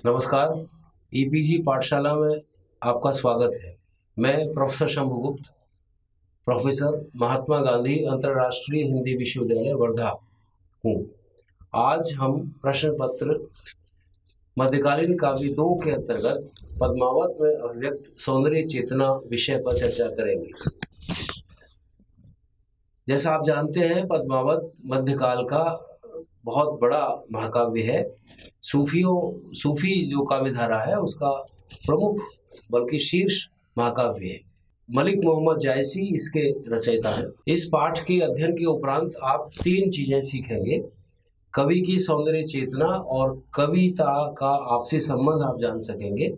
नमस्कार। ईपीजी पाठशाला में आपका स्वागत है। मैं प्रोफेसर शंभुगुप्त, प्रोफेसर महात्मा गांधी अंतर्राष्ट्रीय हिंदी विश्वविद्यालय वर्धा हूँ। आज हम प्रश्न पत्र मध्यकालीन काव्य 2 के अंतर्गत पद्मावत में अभिव्यक्त सौंदर्य चेतना विषय पर चर्चा करेंगे। जैसा आप जानते हैं, पद्मावत मध्यकाल का बहुत बड़ा महाकाव्य है। सूफी जो काव्य धारा है उसका प्रमुख बल्कि शीर्ष महाकाव्य है। मलिक मोहम्मद जायसी इसके रचयिता हैं। इस पाठ के अध्ययन के उपरांत आप 3 चीजें सीखेंगे। कवि की सौंदर्य चेतना और कविता का आपसी संबंध आप जान सकेंगे।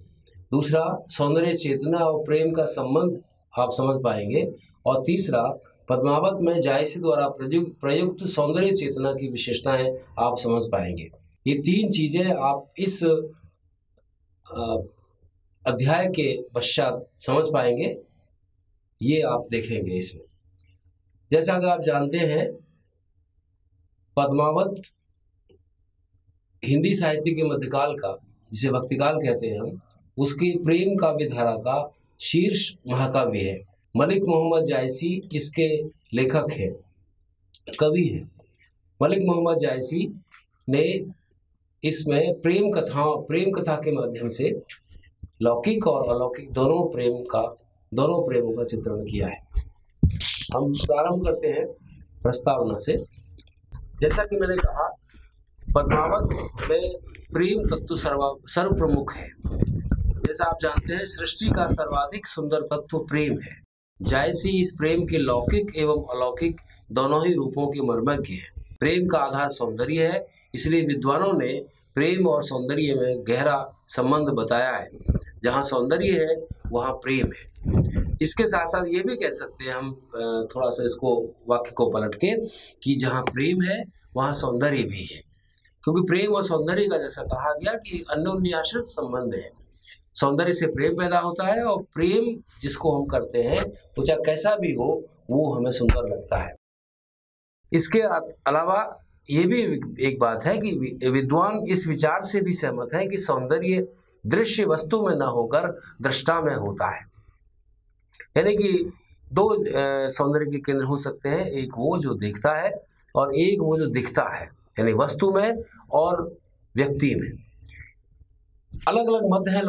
दूसरा, सौंदर्य चेतना और प्रेम का संबंध आप समझ पाएंगे। और तीसरा, पद्मावत में जायसी द्वारा प्रयुक्त सौंदर्य चेतना की विशेषताएं आप समझ पाएंगे। ये 3 चीजें आप इस अध्याय के पश्चात समझ पाएंगे, ये आप देखेंगे इसमें। जैसा कि आप जानते हैं, पद्मावत हिंदी साहित्य के मध्यकाल का, जिसे भक्तिकाल कहते हैं हम, उसकी प्रेम काव्य धारा का शीर्ष महाकाव्य है। मलिक मोहम्मद जायसी इसके लेखक हैं, कवि हैं। मलिक मोहम्मद जायसी ने इसमें प्रेम कथा के माध्यम से लौकिक और अलौकिक दोनों प्रेमों का चित्रण किया है। हम प्रारंभ करते हैं प्रस्तावना से। जैसा कि मैंने कहा, पद्मावत में प्रेम तत्व सर्व प्रमुख है। जैसा आप जानते हैं, सृष्टि का सर्वाधिक सुंदर तत्व प्रेम है। जायसी इस प्रेम के लौकिक एवं अलौकिक दोनों ही रूपों के मर्मज्ञ हैं। प्रेम का आधार सौंदर्य है, इसलिए विद्वानों ने प्रेम और सौंदर्य में गहरा संबंध बताया है। जहाँ सौंदर्य है वहाँ प्रेम है। इसके साथ साथ ये भी कह सकते हैं हम, थोड़ा सा इसको वाक्य को पलट के, कि जहाँ प्रेम है वहाँ सौंदर्य भी है। क्योंकि प्रेम और सौंदर्य का, जैसा कहा गया, कि अन्योन्याश्रित संबंध है। सौंदर्य से प्रेम पैदा होता है और प्रेम जिसको हम करते हैं वो चाहे कैसा भी हो, वो हमें सुंदर लगता है। इसके अलावा ये भी एक बात है कि विद्वान इस विचार से भी सहमत है कि सौंदर्य दृश्य वस्तु में न होकर दृष्टा में होता है। यानी कि 2 सौंदर्य के केंद्र हो सकते हैं, एक वो जो देखता है और एक वो जो दिखता है, यानी वस्तु में और व्यक्ति में। अलग अलग मत हैं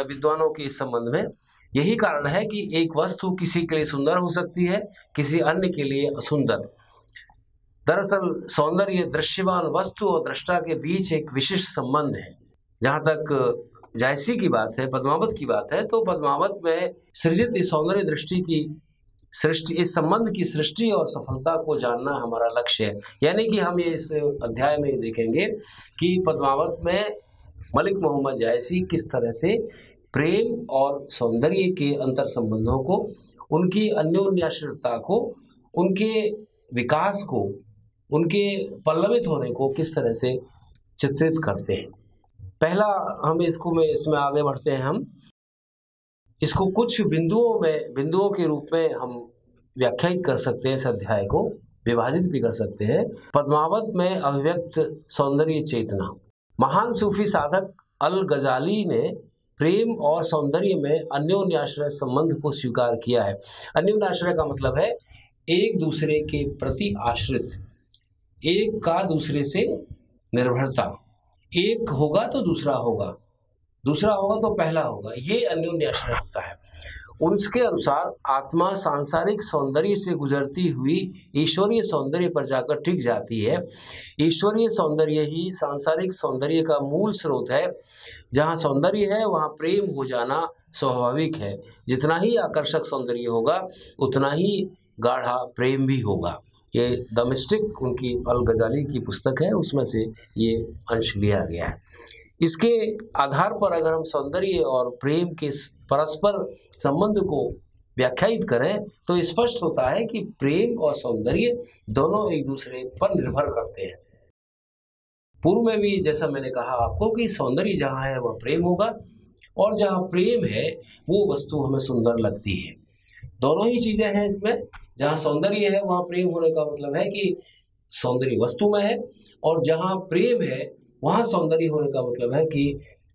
विद्वानों के इस संबंध में। यही कारण है कि एक वस्तु किसी के लिए सुंदर हो सकती है, किसी अन्य के लिए असुंदर। दरअसल सौंदर्य दृश्यमान वस्तु और दृष्टा के बीच एक विशिष्ट संबंध है। जहाँ तक जायसी की बात है, पद्मावत की बात है, तो पद्मावत में सृजित इस सौंदर्य इस संबंध की सृष्टि और सफलता को जानना हमारा लक्ष्य है। यानी कि हम ये इस अध्याय में देखेंगे कि पद्मावत में मलिक मोहम्मद जायसी किस तरह से प्रेम और सौंदर्य के अंतर संबंधों को, उनकी अन्योन्याश्रितता को, उनके विकास को, उनके पल्लवित होने को किस तरह से चित्रित करते हैं। पहला हम इसमें आगे बढ़ते हैं। हम इसको कुछ बिंदुओं के रूप में हम व्याख्यायित कर सकते हैं। इस अध्याय को विभाजित भी कर सकते हैं। पद्मावत में अभिव्यक्त सौंदर्य चेतना। महान सूफी साधक अल गजाली ने प्रेम और सौंदर्य में अन्योन्याश्रय संबंध को स्वीकार किया है। अन्योन्याश्रय का मतलब है एक दूसरे के प्रति आश्रित, एक का दूसरे से निर्भरता। एक होगा तो दूसरा होगा, दूसरा होगा तो पहला होगा, ये अन्योन्याश्रय होता है। उनके अनुसार आत्मा सांसारिक सौंदर्य से गुजरती हुई ईश्वरीय सौंदर्य पर जाकर टिक जाती है। ईश्वरीय सौंदर्य ही सांसारिक सौंदर्य का मूल स्रोत है। जहाँ सौंदर्य है वहाँ प्रेम हो जाना स्वाभाविक है। जितना ही आकर्षक सौंदर्य होगा उतना ही गाढ़ा प्रेम भी होगा। ये द मिस्टिक, उनकी अल गजाली की पुस्तक है, उसमें से ये अंश लिया गया है। इसके आधार पर अगर हम सौंदर्य और प्रेम के परस्पर संबंध को व्याख्यायित करें तो स्पष्ट होता है कि प्रेम और सौंदर्य दोनों एक दूसरे पर निर्भर करते हैं। पूर्व में भी जैसा मैंने कहा आपको कि सौंदर्य जहाँ है वह प्रेम होगा, और जहाँ प्रेम है वो वस्तु हमें सुंदर लगती है। दोनों ही चीजें हैं इसमें। जहाँ सौंदर्य है वहाँ प्रेम होने का मतलब है कि सौंदर्य वस्तु में है, और जहाँ प्रेम है वहाँ सौंदर्य होने का मतलब है कि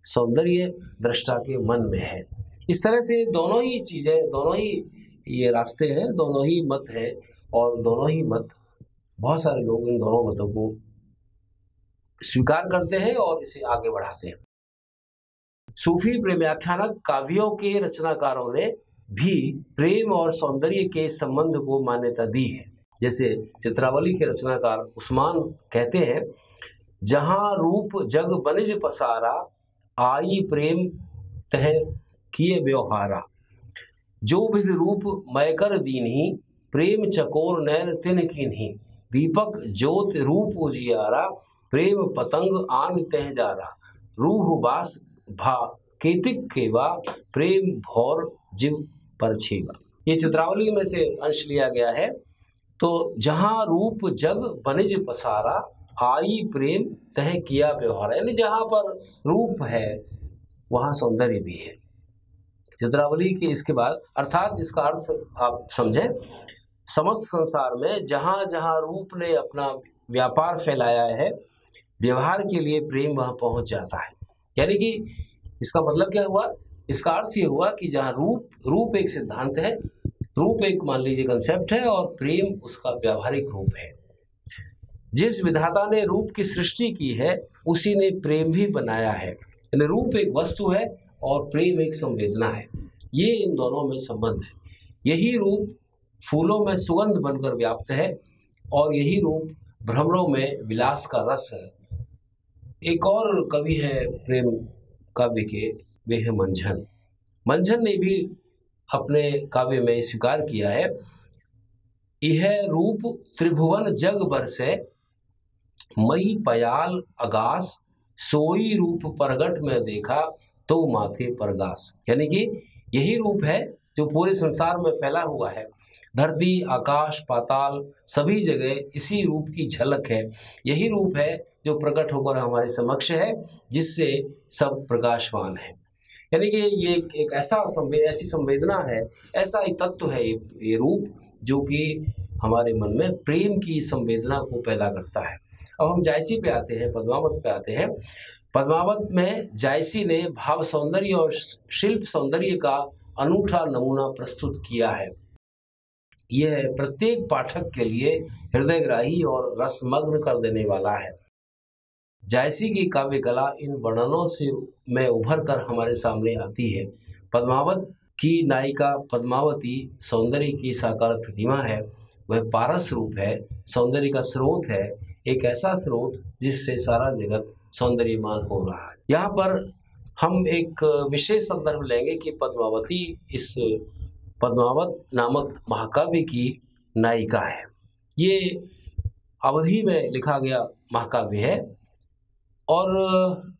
सौंदर्य दृष्टा के मन में है। इस तरह से दोनों ही चीज़ें, दोनों ही ये रास्ते हैं, दोनों ही मत है, और दोनों ही मत, बहुत सारे लोग इन दोनों मतों को स्वीकार करते हैं और इसे आगे बढ़ाते हैं। सूफी प्रेमाख्यानक काव्यों के रचनाकारों ने भी प्रेम और सौंदर्य के संबंध को मान्यता दी है। जैसे चित्रावली के रचनाकार उस्मान कहते हैं, जहाँ रूप जग बनिज पसारा, आई प्रेम तह किए व्यवहारा, जो विध रूप मैं कर दीन्ही, प्रेम चकोर नैन तिन कीन्ही, दीपक ज्योत रूप उजियारा, प्रेम पतंग आन तह जारा, रूह बास भा केतिक केवा, प्रेम भौर जिव पर छेवा। ये चित्रावली में से अंश लिया गया है। तो जहाँ रूप जग बनिज पसारा, आई प्रेम तह किया व्यवहार, यानी जहाँ पर रूप है वहाँ सौंदर्य भी है। चित्रावली के इसके बाद अर्थात इसका अर्थ आप समझें, समस्त संसार में जहाँ जहाँ रूप ने अपना व्यापार फैलाया है, व्यवहार के लिए प्रेम वहाँ पहुँच जाता है। यानी कि इसका मतलब क्या हुआ, इसका अर्थ ये हुआ कि जहाँ रूप एक सिद्धांत है, रूप एक मान लीजिए कंसेप्ट है, और प्रेम उसका व्यावहारिक रूप है। जिस विधाता ने रूप की सृष्टि की है उसी ने प्रेम भी बनाया है। यानी रूप एक वस्तु है और प्रेम एक संवेदना है, ये इन दोनों में संबंध है। यही रूप फूलों में सुगंध बनकर व्याप्त है और यही रूप भ्रमरों में विलास का रस है। एक और कवि है प्रेम काव्य के, वे है मंझन। मंझन ने भी अपने काव्य में स्वीकार किया है, यह रूप त्रिभुवन जग बरसे, मई पयाल अगास, सोई रूप परगट में देखा तो माथे परगास। यानी कि यही रूप है जो पूरे संसार में फैला हुआ है। धरती, आकाश, पाताल, सभी जगह इसी रूप की झलक है। यही रूप है जो प्रकट होकर हमारे समक्ष है, जिससे सब प्रकाशवान है। यानी कि ये एक ऐसी संवेदना है, ऐसा एक तत्व है ये रूप, जो कि हमारे मन में प्रेम की संवेदना को पैदा करता है। अब हम जायसी पे आते हैं, पद्मावत पे आते हैं। पद्मावत में जायसी ने भाव सौंदर्य और शिल्प सौंदर्य का अनूठा नमूना प्रस्तुत किया है। यह प्रत्येक पाठक के लिए हृदयग्राही और रसमग्न कर देने वाला है। जायसी की काव्य कला इन वर्णनों से में उभर कर हमारे सामने आती है। पद्मावत की नायिका पद्मावती सौंदर्य की साकार प्रतिमा है। वह पारस रूप है, सौंदर्य का स्रोत है, एक ऐसा स्रोत जिससे सारा जगत सौंदर्यमान हो रहा है। यहाँ पर हम एक विशेष संदर्भ लेंगे कि पद्मावती इस पद्मावत नामक महाकाव्य की नायिका है। ये अवधि में लिखा गया महाकाव्य है और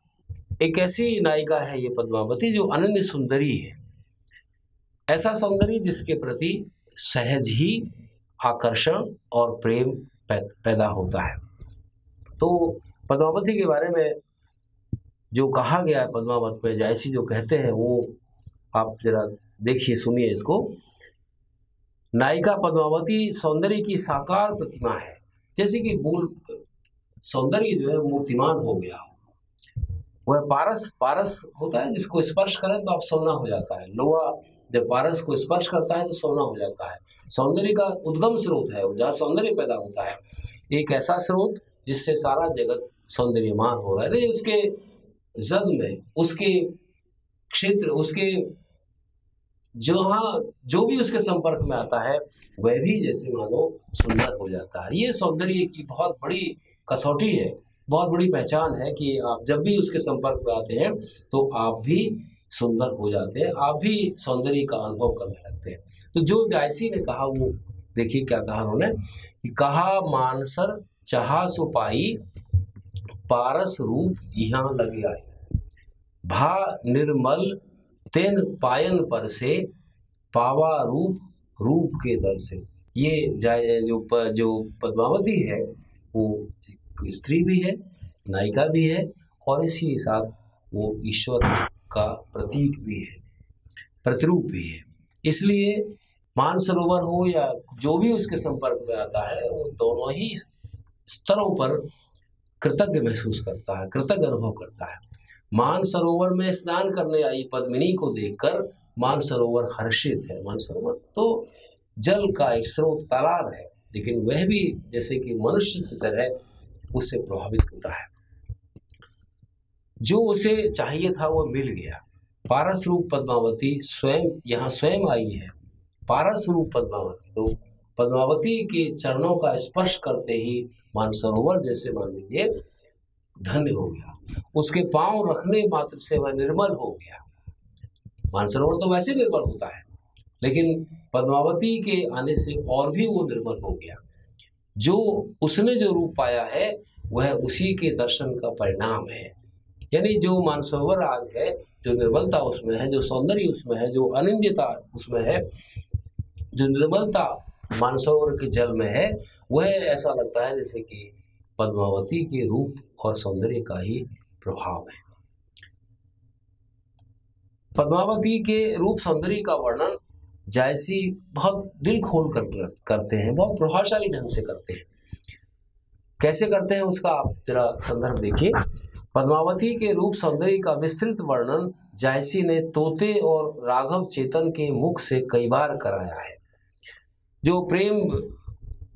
एक ऐसी नायिका है ये पद्मावती जो अनन्य सुंदरी है। ऐसा सौंदर्य जिसके प्रति सहज ही आकर्षण और प्रेम पैदा होता है। तो पद्मावती के बारे में जो कहा गया है पद्मावत में, जायसी जो कहते हैं वो आप जरा देखिए, सुनिए इसको। नायिका पद्मावती सौंदर्य की साकार प्रतिमा है। जैसे कि मूल सौंदर्य जो है मूर्तिमान हो गया, वह पारस होता है जिसको स्पर्श करें तो आप सोना हो जाता है। लोहा जब पारस को स्पर्श करता है तो सोना हो जाता है। सौंदर्य का उद्गम स्रोत है, जहाँ सौंदर्य पैदा होता है, एक ऐसा स्रोत जिससे सारा जगत सौंदर्यमान हो रहा है। नहीं, उसके जद में, उसके क्षेत्र, उसके जो भी उसके संपर्क में आता है वह भी जैसे मानो सुंदर हो जाता है। ये सौंदर्य की बहुत बड़ी कसौटी है, बहुत बड़ी पहचान है कि आप जब भी उसके संपर्क में आते हैं तो आप भी सुंदर हो जाते हैं, आप भी सौंदर्य का अनुभव करने लगते हैं। तो जो जायसी ने कहा वो देखिए क्या कहा उन्होंने, कि कहा मानसर चाहा सुपाई, पारस रूप यहाँ लगे आई, भा निर्मल तेन पायन पर से, पावा रूप के दर से। ये जो पद्मावती है वो एक स्त्री भी है, नायिका भी है, और इसी के साथ वो ईश्वर का प्रतीक भी है, प्रतिरूप भी है। इसलिए मानसरोवर हो या जो भी उसके संपर्क में आता है, वो दोनों ही स्तरों पर कृतज्ञ महसूस करता है, कृतज्ञ अनुभव करता है। मानसरोवर में स्नान करने आई पद्मिनी को देखकर मानसरोवर हर्षित है। मानसरोवर तो जल का एक स्रोत, तालाब है, लेकिन वह भी जैसे कि मनुष्य की तरह उससे प्रभावित होता है। जो उसे चाहिए था वो मिल गया। पारस रूप पद्मावती स्वयं यहाँ स्वयं आई है। पारस रूप पद्मावती, तो पद्मावती के चरणों का स्पर्श करते ही मानसरोवर जैसे मान लीजिए धन्य हो गया। उसके पांव रखने मात्र से वह निर्मल हो गया। मानसरोवर तो वैसे निर्मल होता है, लेकिन पद्मावती के आने से और भी वो निर्मल हो गया। जो उसने जो रूप पाया है वह उसी के दर्शन का परिणाम है। यानी जो मानसरोवर आज है, जो निर्मलता उसमें है, जो सौंदर्य उसमें है, जो अनिंद्यता उसमें है, जो निर्मलता मानसरोवर के जल में है, वह ऐसा लगता है जैसे कि पद्मावती के रूप और सौंदर्य का ही प्रभाव है। पद्मावती के रूप सौंदर्य का वर्णन जायसी बहुत दिल खोल कर करते हैं, बहुत प्रभावशाली ढंग से करते हैं। कैसे करते हैं उसका आप जरा संदर्भ देखिए। पद्मावती के रूप सौंदर्य का विस्तृत वर्णन जायसी ने तोते और राघव चेतन के मुख से कई बार कराया है। जो प्रेम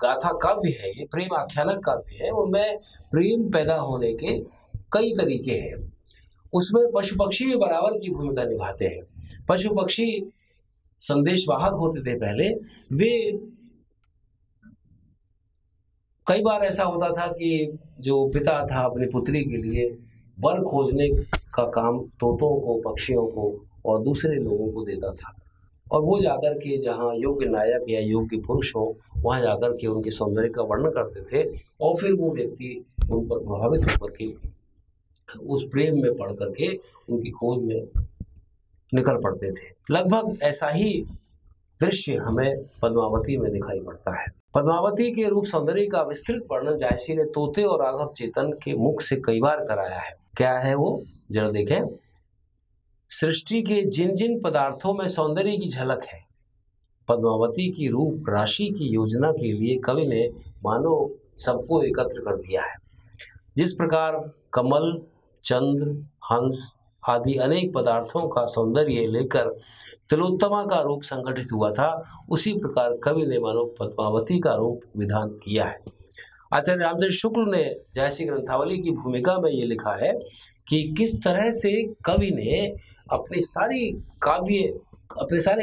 गाथा काव्य है, ये प्रेम आख्यानक काव्य है, उनमें प्रेम पैदा होने के कई तरीके हैं। उसमें पशु पक्षी भी बराबर की भूमिका निभाते हैं। पशु पक्षी संदेशवाहक होते थे पहले। वे कई बार ऐसा होता था कि जो पिता था अपनी पुत्री के लिए वर खोजने का काम तोतों को, पक्षियों को और दूसरे लोगों को देता था, और वो जाकर के जहाँ योग्य नायक या योग्य पुरुष हो वहाँ जाकर के उनके सौंदर्य का वर्णन करते थे, और फिर वो व्यक्ति उन पर प्रभावित होकर के उस प्रेम में पड़ करके उनकी खोज में निकल पड़ते थे। लगभग ऐसा ही दृश्य हमें पद्मावती में दिखाई पड़ता है। पद्मावती के रूप सौंदर्य का विस्तृत वर्णन जायसी ने तोते और राघव चेतन के मुख से कई बार कराया है। क्या है वो, जरा देखें। सृष्टि के जिन जिन पदार्थों में सौंदर्य की झलक है, पद्मावती की रूप राशि की योजना के लिए कवि ने मानो सबको एकत्र कर दिया है। जिस प्रकार कमल, चंद्र, हंस आदि अनेक पदार्थों का सौंदर्य लेकर तिलोत्तमा का रूप संगठित हुआ था, उसी प्रकार कवि ने मानो पद्मावती का रूप विधान किया है। आचार्य रामचंद्र शुक्ल ने जायसी ग्रंथावली की भूमिका में ये लिखा है कि किस तरह से कवि ने अपने सारे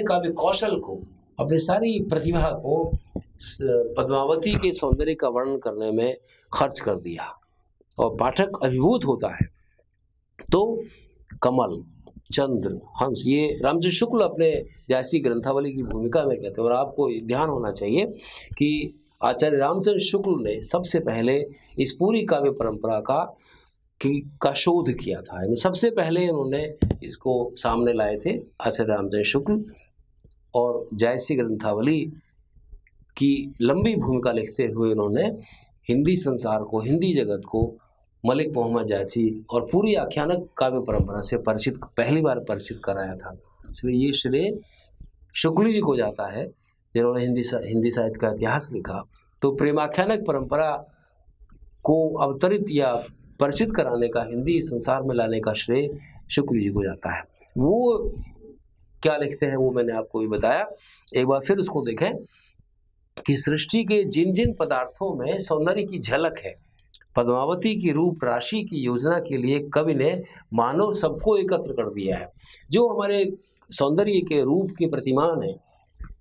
काव्य कौशल को, अपनी सारी प्रतिभा को पद्मावती के सौंदर्य का वर्णन करने में खर्च कर दिया, और पाठक अभिभूत होता है। तो कमल, चंद्र, हंस, ये रामचंद्र शुक्ल अपने जायसी ग्रंथावली की भूमिका में कहते हैं। और आपको ध्यान होना चाहिए कि आचार्य रामचंद्र शुक्ल ने सबसे पहले इस पूरी काव्य परंपरा का शोध किया था। यानी सबसे पहले उन्होंने इसको सामने लाए थे आचार्य रामचंद्र शुक्ल, और जायसी ग्रंथावली की लंबी भूमिका लिखते हुए उन्होंने हिंदी संसार को, हिंदी जगत को मलिक मोहम्मद जायसी और पूरी आख्यानक काव्य परंपरा से पहली बार परिचित कराया था। इसलिए ये श्रेय शुक्ल जी को जाता है, जिन्होंने हिंदी साहित्य का इतिहास लिखा। तो प्रेमाख्यानक परंपरा को अवतरित या परिचित कराने का, हिंदी संसार में लाने का श्रेय शुक्ल जी को जाता है। वो क्या लिखते हैं वो मैंने आपको भी बताया। एक बार फिर उसको देखें कि सृष्टि के जिन जिन पदार्थों में सौंदर्य की झलक है, पद्मावती की रूप राशि की योजना के लिए कवि ने मानव सबको एकत्र कर दिया है। जो हमारे सौंदर्य के रूप के प्रतिमान है,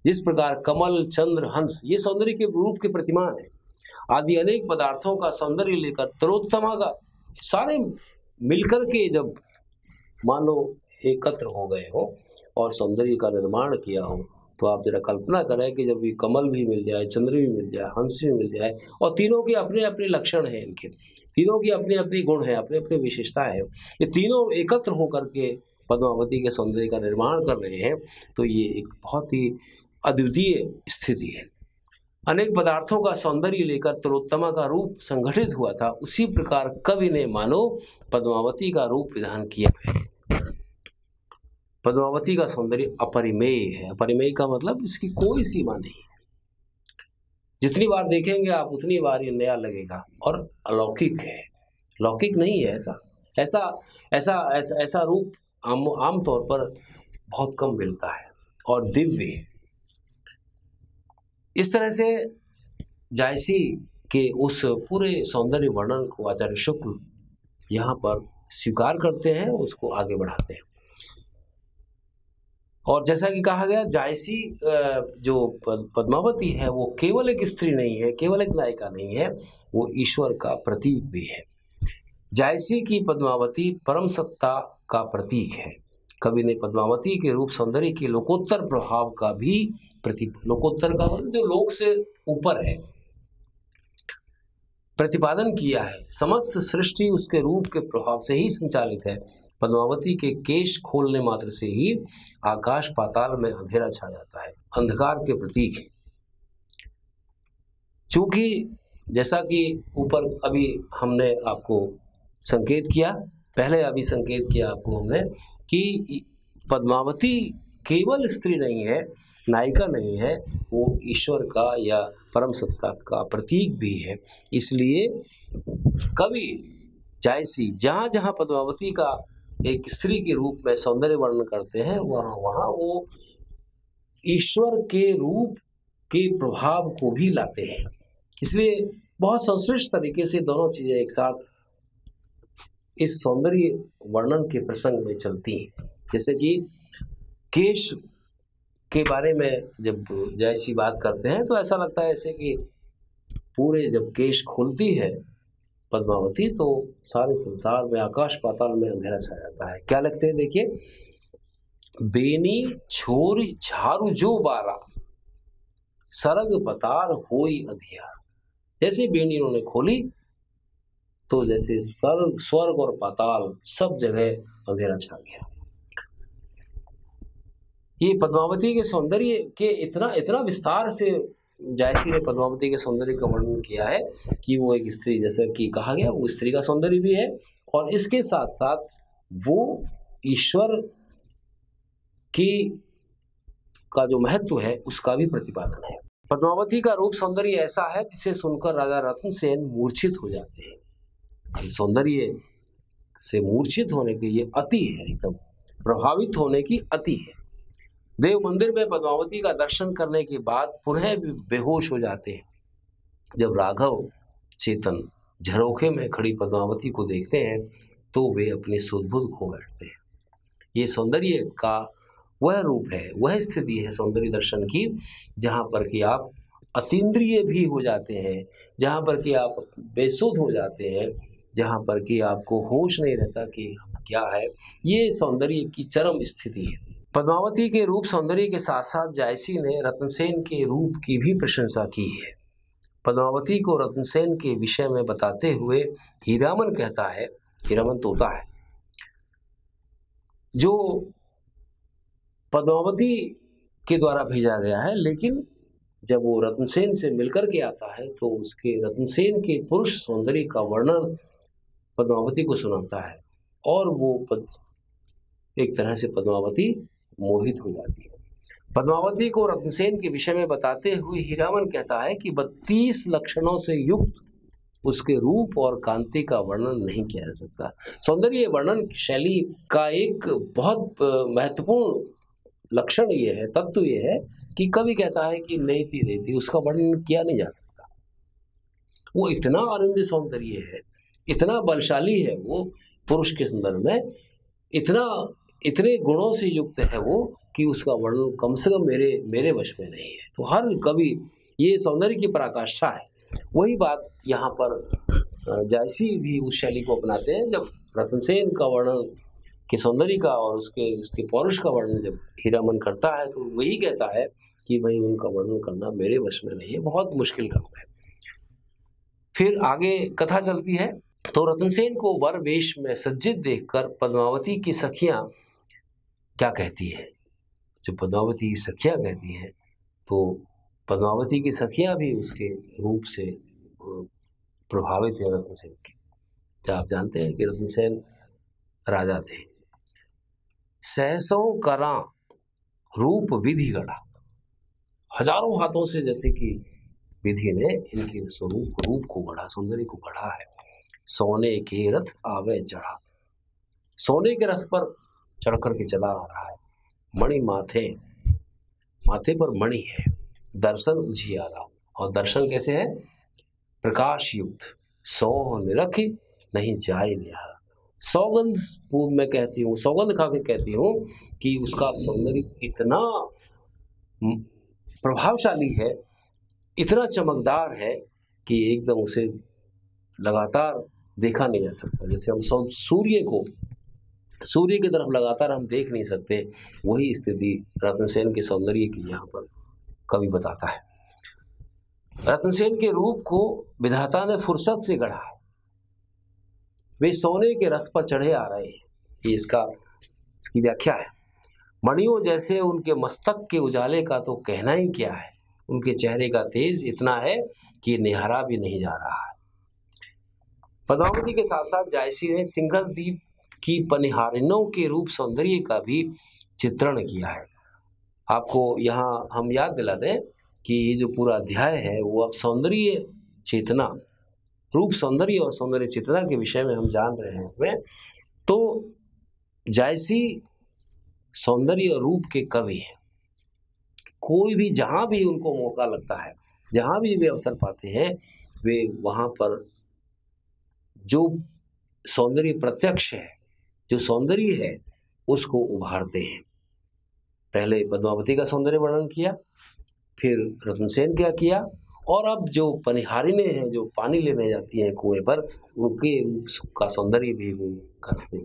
जिस प्रकार कमल, चंद्र, हंस ये सौंदर्य के रूप के प्रतिमान है, आदि अनेक पदार्थों का सौंदर्य लेकर तिलोत्तमा का सारे मिलकर के जब मानो एकत्र हो गए हो और सौंदर्य का निर्माण किया हो, तो आप जरा कल्पना करें कि जब ये कमल भी मिल जाए, चंद्र भी मिल जाए, हंस भी मिल जाए, और तीनों के अपने अपने लक्षण हैं, इनके तीनों की अपने अपने गुण हैं, अपने अपने विशेषता है, ये तीनों एकत्र होकर के पद्मावती के सौंदर्य का निर्माण कर रहे हैं, तो ये एक बहुत ही अद्वितीय स्थिति है। अनेक पदार्थों का सौंदर्य लेकर तिलोत्तमा का रूप संगठित हुआ था, उसी प्रकार कवि ने मानो पद्मावती का रूप विधान किया है। पद्मावती का सौंदर्य अपरिमेय है। अपरिमेय का मतलब इसकी कोई सीमा नहीं है। जितनी बार देखेंगे आप उतनी बार ये नया लगेगा, और अलौकिक है, लौकिक नहीं है ऐसा। ऐसा ऐसा ऐसा ऐसा रूप आम तौर पर बहुत कम मिलता है और दिव्य है। इस तरह से जायसी के उस पूरे सौंदर्य वर्णन को आचार्य शुक्ल यहाँ पर स्वीकार करते हैं, उसको आगे बढ़ाते हैं। और जैसा कि कहा गया, जायसी जो पद्मावती है वो केवल एक स्त्री नहीं है, केवल एक नायिका नहीं है, वो ईश्वर का प्रतीक भी है। जायसी की पद्मावती परम सत्ता का प्रतीक है। कवि ने पद्मावती के रूप सौंदर्य के लोकोत्तर प्रभाव का भी लोकोत्तर का मतलब जो लोक से ऊपर है, प्रतिपादन किया है। समस्त सृष्टि उसके रूप के प्रभाव से ही संचालित है। पद्मावती के केश खोलने मात्र से ही आकाश पाताल में अंधेरा छा जाता है, अंधकार के प्रतीक है। चूंकि जैसा कि ऊपर अभी हमने आपको संकेत किया, पहले अभी संकेत किया आपको हमने कि पद्मावती केवल स्त्री नहीं है, नायिका नहीं है, वो ईश्वर का या परम सत्ता का प्रतीक भी है। इसलिए कवि जायसी जहाँ जहाँ पद्मावती का एक स्त्री के रूप में सौंदर्य वर्णन करते हैं, वहाँ वहाँ वो ईश्वर के रूप के प्रभाव को भी लाते हैं। इसलिए बहुत संश्लिष्ट तरीके से दोनों चीजें एक साथ इस सौंदर्य वर्णन के प्रसंग में चलती हैं। जैसे कि केश के बारे में जब जायसी बात करते हैं तो ऐसा लगता है ऐसे कि पूरे जब केश खोलती है पद्मावती तो सारे संसार में आकाश पाताल में अंधेरा छा जाता है। क्या लगते हैं, देखिए, बेनी छोरी झारू जो बारा सरग पतार होई अंधियार। जैसे बेनी उन्होंने खोली तो जैसे स्वर्ग और पाताल सब जगह अंधेरा छा गया। ये पद्मावती के सौंदर्य के इतना विस्तार से जायसी ने पद्मावती के सौंदर्य का वर्णन किया है कि वो एक स्त्री, जैसे कि कहा गया, वो स्त्री का सौंदर्य भी है और इसके साथ साथ वो ईश्वर की का जो महत्व है उसका भी प्रतिपादन है। पद्मावती का रूप सौंदर्य ऐसा है जिसे सुनकर राजा रतनसेन मूर्छित हो जाते हैं। सौंदर्य से मूर्छित होने की ये अति है, एकदम प्रभावित होने की अति है। देव मंदिर में पद्मावती का दर्शन करने के बाद पुनः बेहोश हो जाते हैं। जब राघव चेतन झरोखे में खड़ी पद्मावती को देखते हैं तो वे अपनी सुध-बुध खो बैठते हैं। ये सौंदर्य का वह रूप है, वह स्थिति है सौंदर्य दर्शन की, जहाँ पर कि आप अतीन्द्रिय भी हो जाते हैं, जहाँ पर कि आप बेसुध हो जाते हैं, जहाँ पर कि आपको होश नहीं रहता कि क्या है। ये सौंदर्य की चरम स्थिति है। पद्मावती के रूप सौंदर्य के साथ साथ जायसी ने रत्नसेन के रूप की भी प्रशंसा की है। पद्मावती को रत्नसेन के विषय में बताते हुए हीरामन कहता है, हीरामन तोता है जो पद्मावती के द्वारा भेजा गया है, लेकिन जब वो रत्नसेन से मिलकर के आता है तो उसके रत्नसेन के पुरुष सौंदर्य का वर्णन पद्मावती को सुनाता है और वो एक तरह से पद्मावती मोहित हो जाती है। पद्मावती को रत्नसेन के विषय में बताते हुए हीरामन कहता है कि 32 लक्षणों से युक्त उसके रूप और कांति का वर्णन नहीं किया जा सकता। सौंदर्य वर्णन शैली का एक बहुत महत्वपूर्ण लक्षण ये है, तत्व ये है कि कवि कहता है कि नेति रेति, उसका वर्णन किया नहीं जा सकता। वो इतना अनिंद्य सौंदर्य है, इतना बलशाली है वो पुरुष के संदर्भ में, इतने गुणों से युक्त है वो कि उसका वर्णन कम से कम मेरे वश में नहीं है। तो हर कवि ये सौंदर्य की पराकाष्ठा है। वही बात यहाँ पर जायसी भी उस शैली को अपनाते हैं। जब रत्नसेन का वर्णन के सौंदर्य का और उसके पौरुष का वर्णन जब हीरामन करता है तो वही कहता है कि भाई उनका वर्णन करना मेरे वश में नहीं है, बहुत मुश्किल काम है। फिर आगे कथा चलती है तो रत्नसेन को वर वेश में सज्जित देखकर पद्मावती की सखियां क्या कहती है। जब पद्मावती की सखियां कहती हैं तो पद्मावती की सखियां भी उसके रूप से प्रभावित है रत्नसेन के। क्या आप जानते हैं कि रत्नसेन राजा थे। सहसों करा रूप विधि गढ़ा, हजारों हाथों से जैसे कि विधि ने इनके स्वरूप रूप को गढ़ा, सौंदर्य को गढ़ा है। सोने के रथ आवे चढ़ा, सोने के रथ पर चढ़ करके चला आ रहा है, मणि माथे, माथे पर मणि है, दर्शन उजियारा, और दर्शन कैसे है? प्रकाश युक्त, सौ निरखी नहीं जाए निहारा। सौगंध पूर्व में कहती हूँ, सौगंध खा के कहती हूँ कि उसका सौंदर्य इतना प्रभावशाली है, इतना चमकदार है कि एकदम उसे लगातार देखा नहीं जा सकता। जैसे हम सूर्य की तरफ लगातार हम देख नहीं सकते, वही स्थिति रत्नसेन के सौंदर्य की यहाँ पर कवि बताता है। रत्नसेन के रूप को विधाता ने फुर्सत से गढ़ा है, वे सोने के रथ पर चढ़े आ रहे हैं, ये इसकी व्याख्या है। मणियों जैसे उनके मस्तक के उजाले का तो कहना ही क्या है, उनके चेहरे का तेज इतना है कि निहारा भी नहीं जा रहा है। पद्मावती के साथ साथ जायसी ने सिंघल द्वीप की पनिहारिनों के रूप सौंदर्य का भी चित्रण किया है। आपको यहाँ हम याद दिला दें कि ये जो पूरा अध्याय है वो अब सौंदर्य चेतना, रूप सौंदर्य और सौंदर्य चेतना के विषय में हम जान रहे हैं इसमें। तो जायसी सौंदर्य और रूप के कवि हैं। कोई भी जहाँ भी उनको मौका लगता है, जहाँ भी वे अवसर पाते हैं, वे वहाँ पर जो सौंदर्य प्रत्यक्ष है, जो सौंदर्य है, उसको उभारते हैं। पहले पद्मावती का सौंदर्य वर्णन किया, फिर रत्नसेन क्या किया, और अब जो पनिहारिनें हैं, जो पानी लेने जाती हैं कुएं पर, उनके का सौंदर्य भी वो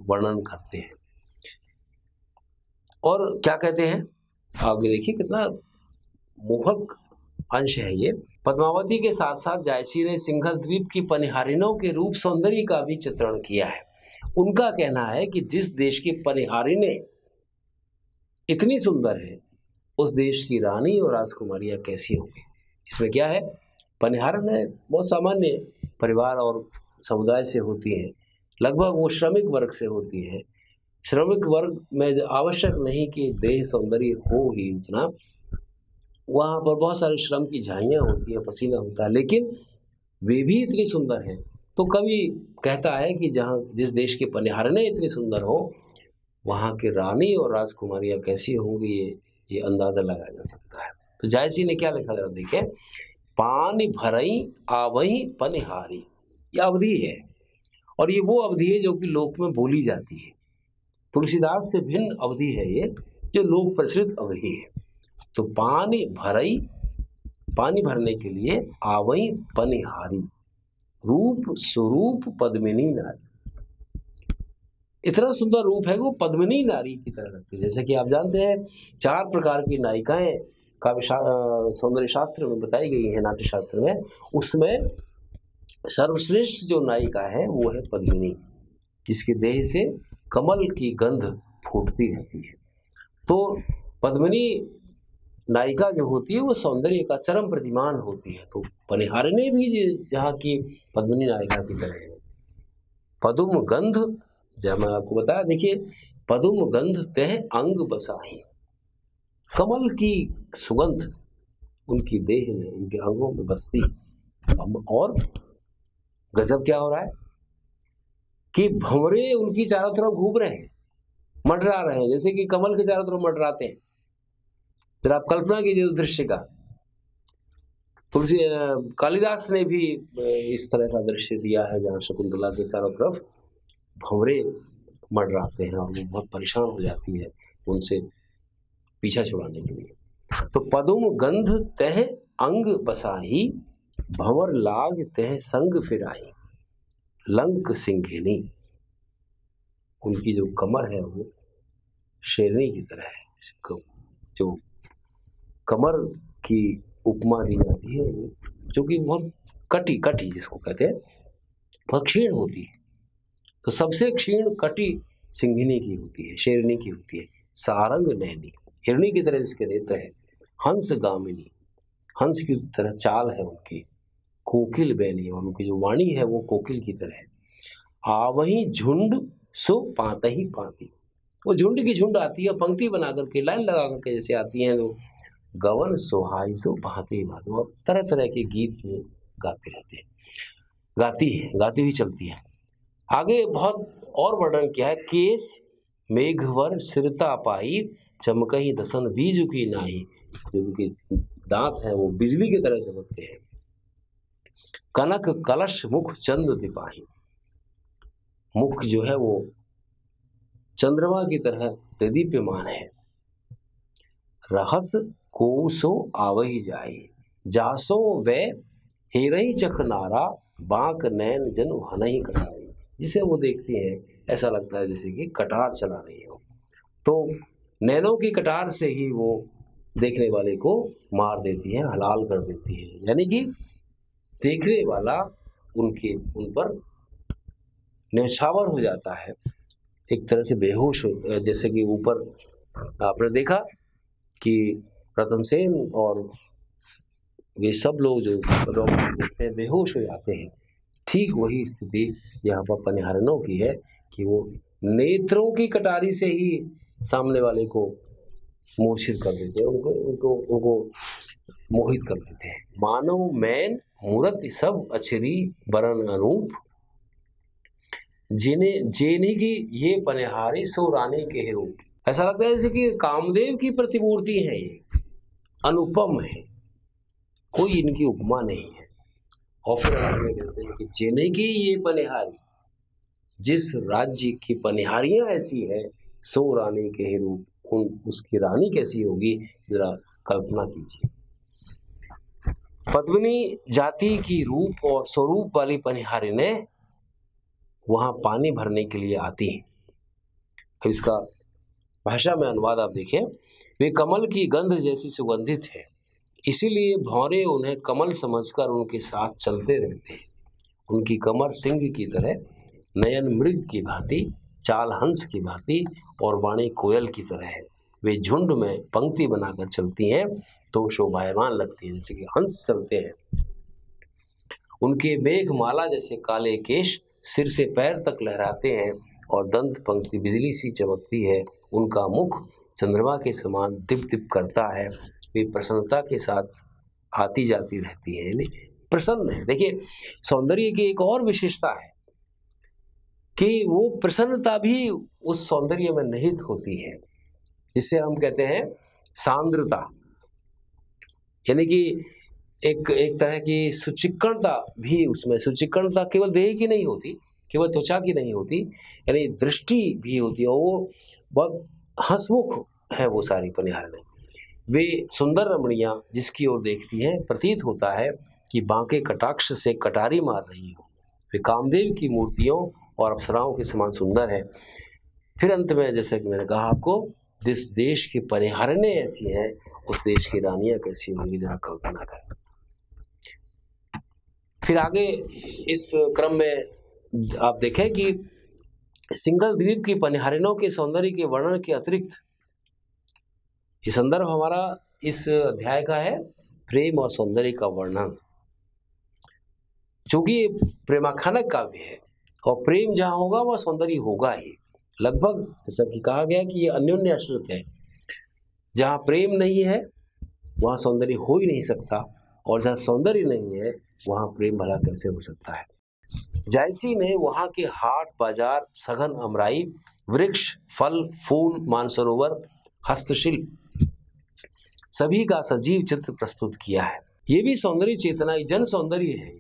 वर्णन करते हैं। और क्या कहते हैं आगे देखिए, कितना मोहक अंश है ये। पद्मावती के साथ साथ जायसी ने सिंघल द्वीप की पनिहारिनों के रूप सौंदर्य का भी चित्रण किया है। उनका कहना है कि जिस देश की पनिहारिनें इतनी सुंदर है, उस देश की रानी और राजकुमारियां कैसी होंगी। इसमें क्या है, पनिहारिनें बहुत सामान्य परिवार और समुदाय से होती हैं, लगभग वो श्रमिक वर्ग से होती है। श्रमिक वर्ग में आवश्यक नहीं कि देह सौंदर्य हो ही उतना, वहाँ पर बहुत सारे श्रम की झाइयाँ होती हैं, पसीना होता है, लेकिन वे भी इतनी सुंदर हैं। तो कवि कहता है कि जहाँ जिस देश की पनिहारिनें इतनी सुंदर हो, वहाँ की रानी और राजकुमारियाँ कैसी होंगी, ये अंदाज़ा लगाया जा सकता है। तो जायसी ने क्या लिखा जरा देखें, पानी भरई आवई पनिहारी, ये अवधि है, और ये वो अवधि है जो कि लोक में बोली जाती है। तुलसीदास से भिन्न अवधि है ये, जो लोक प्रचलित अवधि है। तो पानी भरई, पानी भरने के लिए आवई पनिहारी, रूप स्वरूप पद्मिनी नारी, इतना सुंदर रूप है वो पद्मिनी नारी की तरह लगती है। जैसे कि आप जानते हैं 4 प्रकार की नायिकाएं सौंदर्य शास्त्र में बताई गई है, नाट्य शास्त्र में। उसमें सर्वश्रेष्ठ जो नायिका है वो है पद्मिनी, जिसके देह से कमल की गंध फूटती रहती है। तो पद्मिनी नायिका जो होती है वो सौंदर्य का चरम प्रतिमान होती है। तो पनिहारिनें भी जहाँ की पद्मिनी नायिका की तरह है। पदुम गंध, जब मैं आपको बताया, देखिए, पदुम गंध तह अंग बसाही, कमल की सुगंध उनकी देह में, उनके अंगों में बसती। और गजब क्या हो रहा है कि भंवरे उनकी चारों तरफ घूम रहे हैं, मंडरा रहे हैं, जैसे कि कमल के चारों तरफ मंडराते हैं। जरा आप कल्पना कीजिए उस दृश्य का। तुलसी कालिदास ने भी इस तरह का दृश्य दिया है, जहाँ शकुंतला के चारों तरफ भंवरे मंडराते हैं और वो बहुत परेशान हो जाती है उनसे पीछा छुड़ाने के लिए। तो पदुम गंध तह अंग बसाही, भंवर लाग तह संग फिराही, लंक सिंघिनी, उनकी जो कमर है वो शेरनी की तरह है। जो कमर की उपमा दी जाती है, जो कि बहुत कटी जिसको कहते हैं, बहुत क्षीण होती है। तो सबसे क्षीण कटी सिंघिनी की होती है, शेरनी की होती है। सारंग नैनी, हिरणी की तरह जिसके नेत्र है। हंस गामिनी, हंस की तरह चाल है उनकी। कोकिल बैनी, और उनकी जो वाणी है वो कोकिल की तरह है। आवही झुंड सो पातही पाती, वो झुंड की झुंड आती है, पंक्ति बना करके, लाइन लगा करके जैसे आती हैं। तो गवन सोहाई सो भांति भांति, और तरह तरह के गीत में गाते रहते हैं, गाती हुई चलती है। आगे बहुत और वर्णन किया है, केस मेघवर सिरता पाई, चमकही दसन बीज की नाही। जो उनके दांत हैं वो बिजली की तरह चमकते हैं। कनक कलश मुख चंद्र दिपाही, मुख जो है वो चंद्रमा की तरह प्रदीप्यमान है। रहस कोसो आवही जाए, जासो वे हेरही चखनारा, बांक नैन जन वहनही कटारी। जिसे वो देखती हैं ऐसा लगता है जैसे कि कटार चला रही हो। तो नैनों की कटार से ही वो देखने वाले को मार देती है, हलाल कर देती है, यानी कि देखने वाला उन पर न्यौछावर हो जाता है, एक तरह से बेहोश हो। जैसे कि ऊपर आपने देखा कि रतन सेन और ये सब लोग जो देखते हैं बेहोश हो जाते हैं, ठीक वही स्थिति यहाँ पर पनिहारनों की है कि वो नेत्रों की कटारी से ही सामने वाले को मूर्छित कर देते हैं, उनको मोहित कर देते हैं। मानव मैन मूरत सब अचरी बरन अनूप, जेनी की ये पनिहारी सो रानी के रूप। ऐसा लगता है जैसे कि कामदेव की प्रतिमूर्ति है, ये अनुपम है, कोई इनकी उपमा नहीं है। और फिर हमें कहते हैं कि जेने की ये पनिहारी, जिस राज्य की पनिहारियां ऐसी है, सो रानी के ही रूप, उसकी रानी कैसी होगी जरा कल्पना कीजिए। पद्मिनी जाति की रूप और स्वरूप वाली पनिहारी ने वहां पानी भरने के लिए आती है। तो इसका भाषा में अनुवाद आप देखिए, वे कमल की गंध जैसी सुगंधित है, इसीलिए भौरे उन्हें कमल समझकर उनके साथ चलते रहते हैं। उनकी कमर सिंह की तरह, नयन मृग की भांति, चाल हंस की भांति और वाणी कोयल की तरह है। वे झुंड में पंक्ति बनाकर चलती हैं तो शोभायमान लगती है, जैसे कि हंस चलते हैं। उनके मेघमाला जैसे काले केश सिर से पैर तक लहराते हैं और दंत पंक्ति बिजली सी चमकती है। उनका मुख चंद्रमा के समान दिप दिप करता है। वे प्रसन्नता के साथ आती जाती रहती है, प्रसन्न है। देखिए, सौंदर्य की एक और विशेषता है कि वो प्रसन्नता भी उस सौंदर्य में निहित होती है, जिसे हम कहते हैं सांद्रता, यानी कि एक तरह की सुचिक्कणता भी उसमें। सुचिक्कणता केवल देह की नहीं होती, केवल त्वचा की नहीं होती, यानी दृष्टि भी होती है। वो बहुत हंसमुख है वो सारी पनिहारें। वे सुंदर रमणियां जिसकी ओर देखती हैं, प्रतीत होता है कि बांके कटाक्ष से कटारी मार रही हो। वे कामदेव की मूर्तियों और अप्सराओं के समान सुंदर है। फिर अंत में जैसे कि मैंने कहा आपको, जिस देश की पनिहारें ऐसी हैं, उस देश की रानियां कैसी होंगी, जरा कल्पना करें। फिर आगे इस क्रम में आप देखें कि सिंघल द्वीप की पनिहारिनों के सौंदर्य के वर्णन के अतिरिक्त ये संदर्भ हमारा इस अध्याय का है प्रेम और सौंदर्य का वर्णन, चूंकि प्रेमाख्यानक काव्य है और प्रेम जहां होगा वह सौंदर्य होगा ही। लगभग जैसा कि कहा गया कि ये अन्योन्य आश्रित है। जहां प्रेम नहीं है वहां सौंदर्य हो ही नहीं सकता, और जहां सौंदर्य नहीं है वहां प्रेम भला कैसे हो सकता है। जायसी ने वहां के हाट बाजार, सघन अमराई, वृक्ष, फल, फूल, मानसरोवर, हस्तशिल्प सभी का सजीव चित्र प्रस्तुत किया है। ये भी सौंदर्य चेतना, जन सौंदर्य है।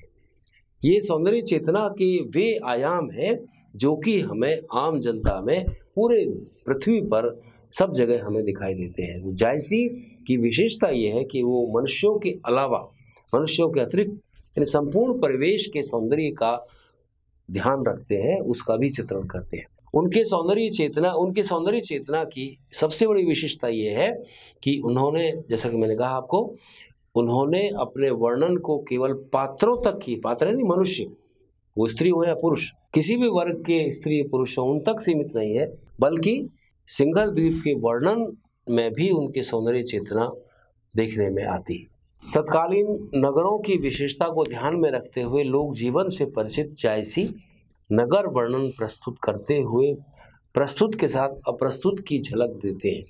ये सौंदर्य चेतना के वे आयाम हैं जो कि हमें आम जनता में पूरे पृथ्वी पर सब जगह हमें दिखाई देते हैं। जायसी की विशेषता ये है कि वो मनुष्यों के अलावा, मनुष्यों के अतिरिक्त, यानी संपूर्ण परिवेश के सौंदर्य का ध्यान रखते हैं, उसका भी चित्रण करते हैं। उनके सौंदर्य चेतना की सबसे बड़ी विशेषता ये है कि उन्होंने, जैसा कि मैंने कहा आपको, उन्होंने अपने वर्णन को केवल पात्रों तक ही, पात्र नहीं मनुष्य, वो स्त्री हो या पुरुष, किसी भी वर्ग के स्त्री पुरुष हो, उन तक सीमित नहीं है, बल्कि सिंघल द्वीप के वर्णन में भी उनके सौंदर्य चेतना देखने में आती है। तत्कालीन नगरों की विशेषता को ध्यान में रखते हुए लोक जीवन से परिचित जायसी नगर वर्णन प्रस्तुत करते हुए प्रस्तुत के साथ अप्रस्तुत की झलक देते हैं,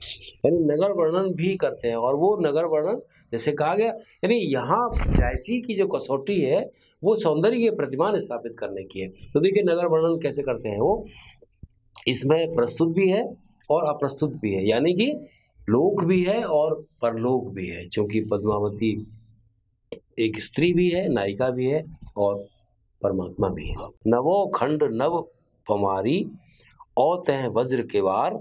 यानी नगर वर्णन भी करते हैं। और वो नगर वर्णन जैसे कहा गया। यानी यहाँ जायसी की जो कसौटी है वो सौंदर्य के प्रतिमान स्थापित करने की है। तो देखिए नगर वर्णन कैसे करते हैं वो, इसमें प्रस्तुत भी है और अप्रस्तुत भी है, यानी कि लोक भी है और परलोक भी है, क्योंकि पद्मावती एक स्त्री भी है, नायिका भी है और परमात्मा भी है। नवो खंड नव पमारी औत हैं वज्र के वार,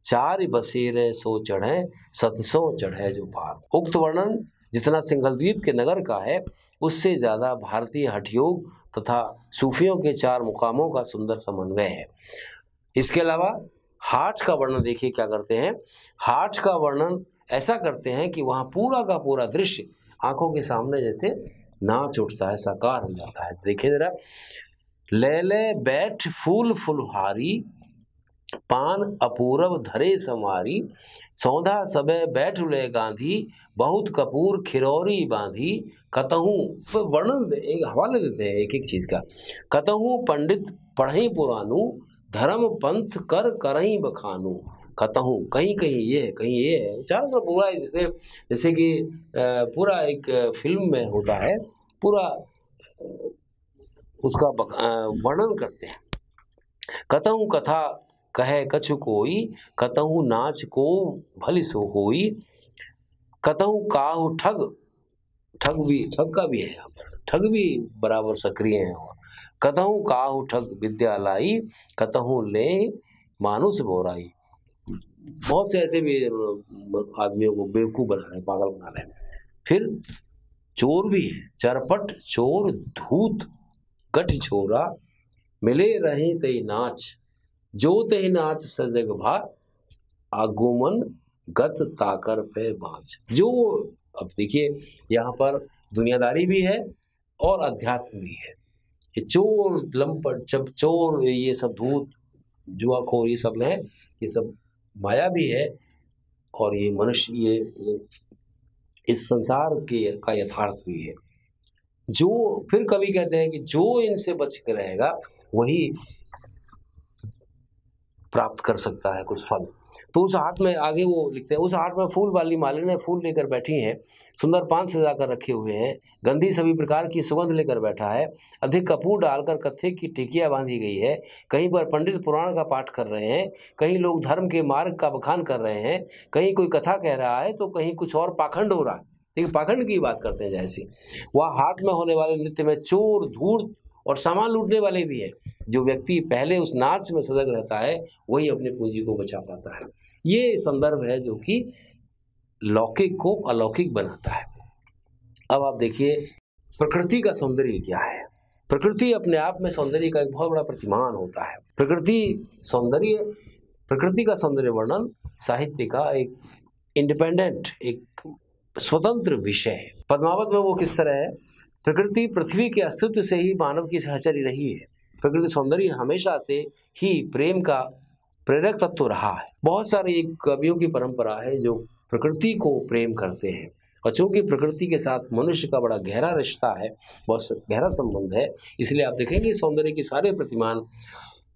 चार बसेरे सो चढ़े सतसो चढ़े जो पार। उक्त वर्णन जितना सिंघलद्वीप के नगर का है उससे ज़्यादा भारतीय हठयोग तथा सूफियों के 4 मुकामों का सुंदर समन्वय है। इसके अलावा हाट का वर्णन देखिए क्या करते हैं। हाट का वर्णन ऐसा करते हैं कि वहाँ पूरा का पूरा दृश्य आंखों के सामने जैसे नाच उठता है, साकार हो जाता है। देखिए जरा, ले ले बैठ फूल फुलहारी, पान अपूरव धरे समारी, सौंधा सबे बैठ ले गांधी, बहुत कपूर खिरौरी बांधी, कतहूँ। तो वर्णन एक हवाले देते हैं एक एक चीज का। कतहूँ पंडित पढ़ई पुरानू, धर्म पंथ कर करही बखानू। कतहूँ, कहीं कहीं ये है, कहीं ये है, चारों तरफ पूरा है। जैसे कि पूरा एक फिल्म में होता है, पूरा उसका वर्णन करते हैं। कतहूँ कथा कहे कछु कोई, कतहूँ नाच को भली सो होई, कतहूँ काहू ठग, ठग का भी है यहाँ पर, ठग भी बराबर सक्रिय है। कतहूँ काहू ठग विद्या लाई, कतहूँ ले मानुष बोराई। बहुत से ऐसे भी आदमियों को बेवकूफ बना रहे हैं, पागल बना रहे हैं। फिर चोर भी है, चरपट चोर धूत गठ छोरा, मिले रहे ते नाच, जो ते नाच सजग भार, आगुमन गत ताकर पे बाँच। जो अब देखिए यहाँ पर दुनियादारी भी है और अध्यात्म भी है। ये चोर लंपट चोर ये सब धूत जुआखोर ये सब है, ये सब माया भी है और ये मनुष्य ये इस संसार के का यथार्थ भी है। जो फिर कवि कहते हैं कि जो इनसे बच के रहेगा वही प्राप्त कर सकता है कुछ फल। तो उस हाट में आगे वो लिखते हैं, उस हाट में फूल वाली मालिनी फूल लेकर बैठी हैं, सुंदर पान सजा कर रखे हुए हैं, गंधी सभी प्रकार की सुगंध लेकर बैठा है, अधिक कपूर डालकर कत्थे की टिकिया बांधी गई है, कहीं पर पंडित पुराण का पाठ कर रहे हैं, कहीं लोग धर्म के मार्ग का बखान कर रहे हैं, कहीं कोई कथा कह रहा है तो कहीं कुछ और पाखंड हो रहा है। देखिए पाखंड की बात करते हैं जैसी। वह हाट में होने वाले नृत्य में चोर धूर्त और सामान लूटने वाले भी हैं। जो व्यक्ति पहले उस नाच में सजग रहता है वही अपनी पूंजी को बचा पाता है। ये संदर्भ है जो कि लौकिक को अलौकिक बनाता है। अब आप देखिए प्रकृति का सौंदर्य क्या है। प्रकृति अपने आप में सौंदर्य का एक बहुत बड़ा प्रतिमान होता है। प्रकृति का सौंदर्य वर्णन साहित्य का एक इंडिपेंडेंट, एक स्वतंत्र विषय है। पद्मावत में वो किस तरह है, प्रकृति पृथ्वी के अस्तित्व से ही मानव की सहचरी रही है। प्रकृति सौंदर्य हमेशा से ही प्रेम का प्रेरक तत्व रहा है। बहुत सारे कवियों की परंपरा है जो प्रकृति को प्रेम करते हैं, और चूंकि प्रकृति के साथ मनुष्य का बड़ा गहरा रिश्ता है, बहुत गहरा संबंध है, इसलिए आप देखेंगे सौंदर्य के सारे प्रतिमान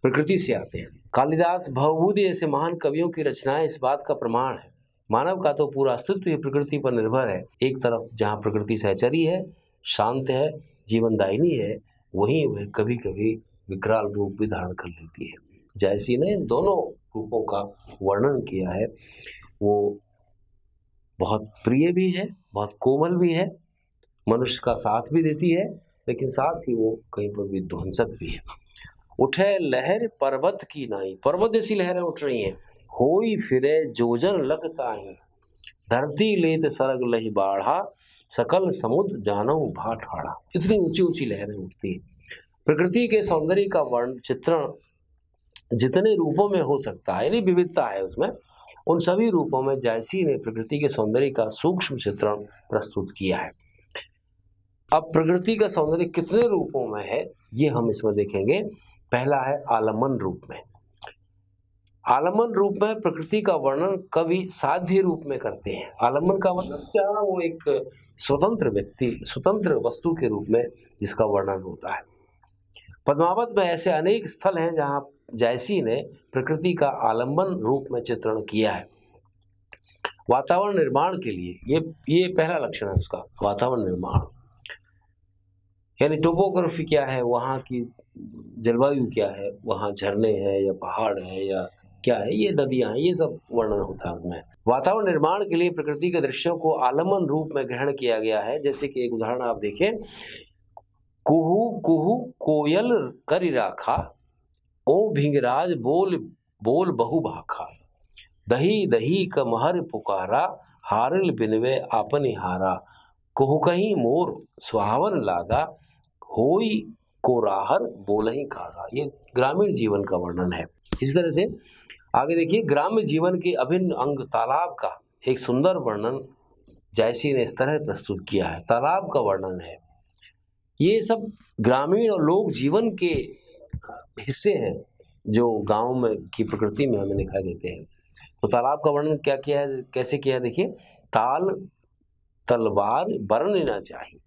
प्रकृति से आते हैं। कालिदास, भवभूति जैसे महान कवियों की रचनाएं इस बात का प्रमाण है। मानव का तो पूरा अस्तित्व ही प्रकृति पर निर्भर है। एक तरफ जहाँ प्रकृति सहचरी है, शांत है, जीवनदायिनी है, वहीं वह कभी कभी विकराल रूप भी धारण कर लेती है। जायसी ने दोनों रूपों का वर्णन किया है। वो बहुत प्रिय भी है, बहुत कोमल भी है, मनुष्य का साथ भी देती है, लेकिन साथ ही वो कहीं पर विध्वंसक भी है। उठे लहर पर्वत की नाई, पर्वत जैसी लहरें उठ रही हैं। होई फिरे जोजन लगता ही, धरती लेत सरग लही बाढ़ा, सकल समुद्र जानऊ भाठाड़ा। इतनी ऊंची ऊंची लहरें उठती हैं। प्रकृति के सौंदर्य का वर्ण चित्रण जितने रूपों में हो सकता है, यानी विविधता है उसमें, उन सभी रूपों में जायसी ने प्रकृति के सौंदर्य का सूक्ष्म चित्रण प्रस्तुत किया है। अब प्रकृति का सौंदर्य कितने रूपों में है ये हम इसमें देखेंगे। पहला है आलम्बन रूप में। आलम्बन रूप में प्रकृति का वर्णन कवि साध्य रूप में करते हैं। आलम्बन का मतलब क्या, वो एक स्वतंत्र व्यक्ति, स्वतंत्र वस्तु के रूप में जिसका वर्णन होता है। पद्मावत में ऐसे अनेक स्थल हैं जहाँ जायसी ने प्रकृति का आलम्बन रूप में चित्रण किया है। वातावरण निर्माण के लिए ये पहला लक्षण है उसका, वातावरण निर्माण। यानी टोपोग्राफी क्या है, वहाँ की जलवायु क्या है, वहाँ झरने हैं या पहाड़ है या क्या है, ये नदियाँ हैं, ये सब वर्णन होता है उसमें। वातावरण निर्माण के लिए प्रकृति के दृश्यों को आलमन रूप में ग्रहण किया गया है। जैसे कि एक उदाहरण आप देखें, कुहू कुहू कोयल करि राखा, ओ भिंगराज बोल बोल बहु भाखा, दही दही क महर पुकारा, हारिल बिनवे आपनि हारा, कुहू कहीं मोर सुहावन लागा, होई को राहर बोलहि कागा। ये ग्रामीण जीवन का वर्णन है। इसी तरह से आगे देखिए, ग्राम्य जीवन के अभिन्न अंग तालाब का एक सुंदर वर्णन जायसी ने इस तरह प्रस्तुत किया है। तालाब का वर्णन है, ये सब ग्रामीण और लोक जीवन के हिस्से हैं जो गांव में की प्रकृति में हमें दिखाई देते हैं। तो तालाब का वर्णन क्या किया है, कैसे किया है, देखिए, ताल तलवार बरन ना चाहिए,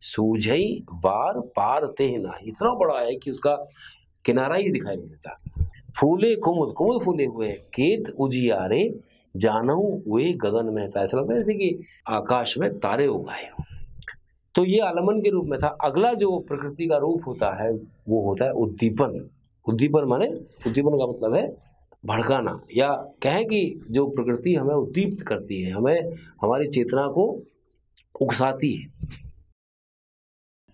सूझई बार पार ते नाही। इतना बड़ा है कि उसका किनारा ही दिखाई नहीं देता। फूले कुमुद, कुमुद फूले हुए, केत उजियारे जानहु वे गगन में था। ऐसा लगता है जैसे कि आकाश में तारे उगाए। तो ये आलमन के रूप में था। अगला जो प्रकृति का रूप होता है वो होता है उद्दीपन। उद्दीपन माने, उद्दीपन का मतलब है भड़काना, या कहें कि जो प्रकृति हमें उद्दीप्त करती है, हमें हमारी चेतना को उकसाती है।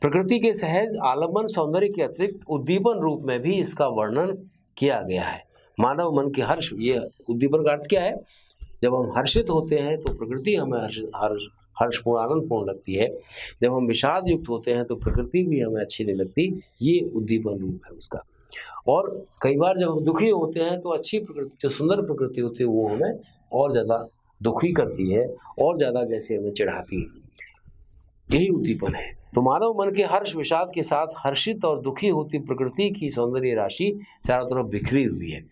प्रकृति के सहज आलमन सौंदर्य के अतिरिक्त उद्दीपन रूप में भी इसका वर्णन किया गया है। मानव मन के हर्ष, ये उद्दीपन का अर्थ क्या है, जब हम हर्षित होते हैं तो प्रकृति हमें हर्षपूर्ण आनंदपूर्ण लगती है। जब हम विषाद युक्त होते हैं तो प्रकृति भी हमें अच्छी नहीं लगती। ये उद्दीपन रूप है उसका। और कई बार जब हम दुखी होते हैं तो अच्छी प्रकृति, जो सुंदर प्रकृति होती है, वो हमें और ज़्यादा दुखी करती है, और ज़्यादा जैसे हमें चिढ़ाती है। यही उद्दीपन है। तो मानव मन के हर्ष विषाद के साथ हर्षित और दुखी होती प्रकृति की सौंदर्य राशि चारों तरफ बिखरी हुई है।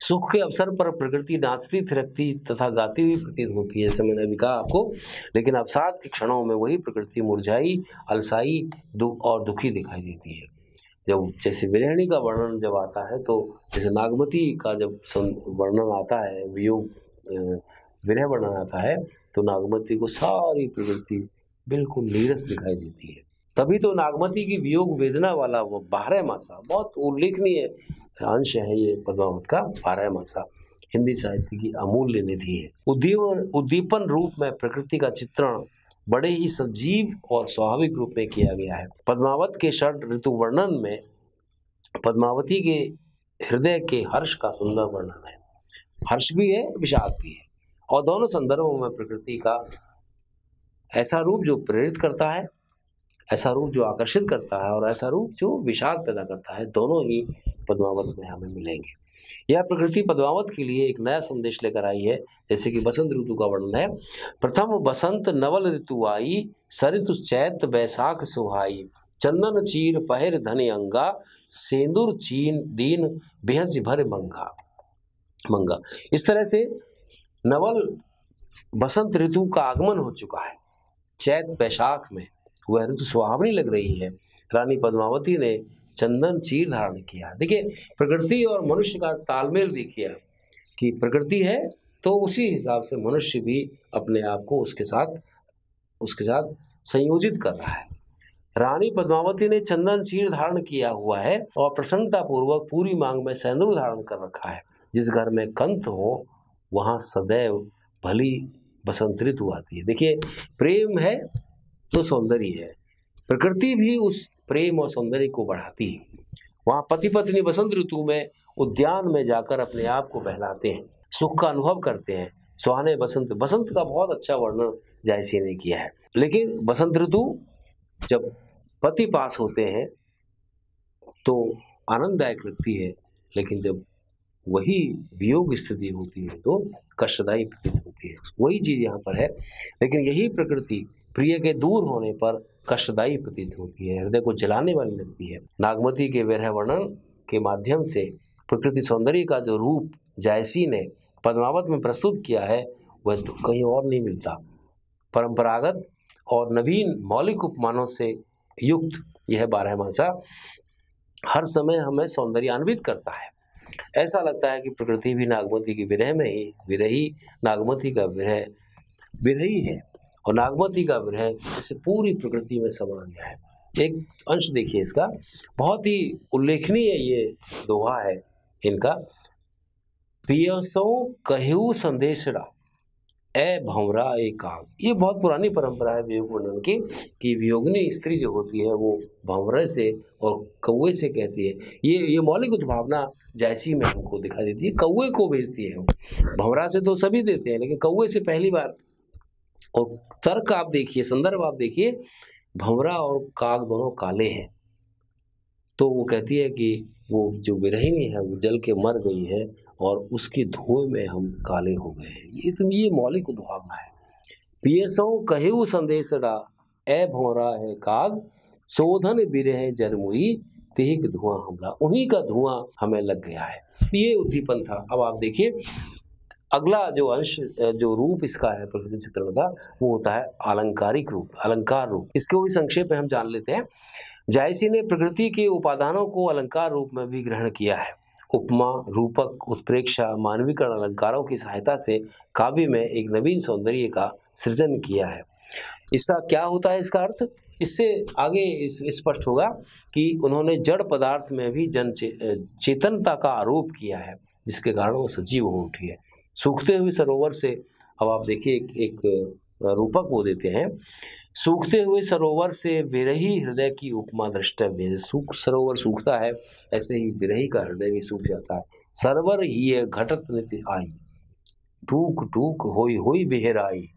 सुख के अवसर पर प्रकृति नाचती थिरकती तथा गाती हुई प्रतीत होती है, जैसे मैंने अभी कहा आपको। लेकिन अवसाद के क्षणों में वही प्रकृति मुरझाई, अलसाई और दुखी दिखाई देती है। जब जैसे विरहिणी का वर्णन जब आता है, तो जैसे नागमती का जब वर्णन आता है, वियोग विरह वर्णन आता है, तो नागमती को सारी प्रकृति बिल्कुल नीरस दिखाई देती है। तभी तो नागमती की वियोग वेदना वाला वो 12 मासा, बहुत उल्लेखनीय अंश है ये पद्मावत का 12 मासा, हिंदी साहित्य की अमूल्य निधि है। उद्दीपन रूप में प्रकृति का चित्रण बड़े ही सजीव और स्वाभाविक रूप में किया गया है। पद्मावत के षड ऋतु वर्णन में पद्मावती के हृदय के हर्ष का सुंदर वर्णन है। हर्ष भी है, विषाद भी है, और दोनों संदर्भों में प्रकृति का ऐसा रूप जो प्रेरित करता है, ऐसा रूप जो आकर्षित करता है, और ऐसा रूप जो विषाद पैदा करता है, दोनों ही पद्मावत में हमें मिलेंगे। यह प्रकृति पद्मावत के लिए एक नया संदेश लेकर आई है। जैसे कि बसंत ऋतु का वर्णन है, प्रथम बसंत नवल ऋतु आई, सरित चैत बैसाख सुहाई, चंदन चीर पहिर धन अंगा, सेंदूर चीन दीन बेहस भर मंगा। इस तरह से नवल बसंत ऋतु का आगमन हो चुका है। चैत बैसाख में वह ऋतु सुहावनी लग रही है। रानी पद्मावती ने चंदन चीर धारण किया। देखिए, प्रकृति और मनुष्य का तालमेल देखिए कि प्रकृति है तो उसी हिसाब से मनुष्य भी अपने आप को उसके साथ संयोजित कर रहा है। रानी पद्मावती ने चंदन चीर धारण किया हुआ है और प्रसन्नता पूर्वक पूरी मांग में सिंदूर धारण कर रखा है। जिस घर में कंत हो वहाँ सदैव भली बसंत ऋतु आती है। देखिए, प्रेम है तो सौंदर्य है, प्रकृति भी उस प्रेम और सौंदर्य को बढ़ाती है। वहाँ पति पत्नी बसंत ऋतु में उद्यान में जाकर अपने आप को बहलाते हैं, सुख का अनुभव करते हैं। सुहाने बसंत का बहुत अच्छा वर्णन जायसी ने किया है। लेकिन बसंत ऋतु जब पति पास होते हैं तो आनंददायक लगती है, लेकिन जब वही वियोग स्थिति होती है तो कष्टदायी प्रतीत होती है। वही चीज यहाँ पर है। लेकिन यही प्रकृति प्रिय के दूर होने पर कष्टदायी प्रतीत होती है, हृदय को जलाने वाली लगती है। नागमती के विरह वर्णन के माध्यम से प्रकृति सौंदर्य का जो रूप जायसी ने पद्मावत में प्रस्तुत किया है वह तो कहीं और नहीं मिलता। परंपरागत और नवीन मौलिक उपमानों से युक्त यह 12 मासा हर समय हमें सौंदर्यान्वित करता है। ऐसा लगता है कि प्रकृति भी नागमती की विरह में ही विरही नागमती का विरह विरही है और नागमती का विरह इसे पूरी प्रकृति में समा गया है। एक अंश देखिए इसका, बहुत ही उल्लेखनीय ये दोहा है इनका। पियसो कहू संदेशड़ा ए भंवरा ए काग। ये बहुत पुरानी परंपरा है वियोग वर्णन की कि वियोगिनी स्त्री जो होती है वो भंवरे से और कौवे से कहती है। ये मौलिक उद्भावना जायसी में हमको दिखाई देती है। कौवे को भेजती है, भंवरा से तो सभी देते हैं लेकिन कौवे से पहली बार। और तर्क आप देखिए, संदर्भ आप देखिए, भंवरा और काग दोनों काले हैं, तो वो कहती है कि वो जो विरहिणी है वो जल के मर गई है और उसके धुएं में हम काले हो गए हैं। ये मौलिक उद्भावना है। पियसो कहू संदेशड़ा ए भंवरा है काग, शोधन बिरह जरमुई तिहिक धुआं हमला। उन्हीं का धुआं हमें लग गया है। ये उद्दीपन था। अब आप देखिए अगला जो अंश, जो रूप इसका है प्रकृति चित्रण का, वो होता है अलंकारिक रूप, अलंकार रूप। इसको भी संक्षेप में हम जान लेते हैं। जायसी ने प्रकृति के उपादानों को अलंकार रूप में भी ग्रहण किया है। उपमा, रूपक, उत्प्रेक्षा, मानवीकरण अलंकारों की सहायता से काव्य में एक नवीन सौंदर्य का सृजन किया है। इसका क्या होता है इसका अर्थ? इससे आगे स्पष्ट होगा कि उन्होंने जड़ पदार्थ में भी चेतनता का आरोप किया है, जिसके कारण वो सजीव हो उठी है। सूखते हुए सरोवर से, अब आप देखिए एक रूपक वो देते हैं, सूखते हुए सरोवर से विरही हृदय की उपमा द्रष्टव्य। सरोवर सूखता है ऐसे ही विरही का हृदय भी सूख जाता है। सरवर ही घटत नित्य आई, टूक टूक होई होई बिहराई,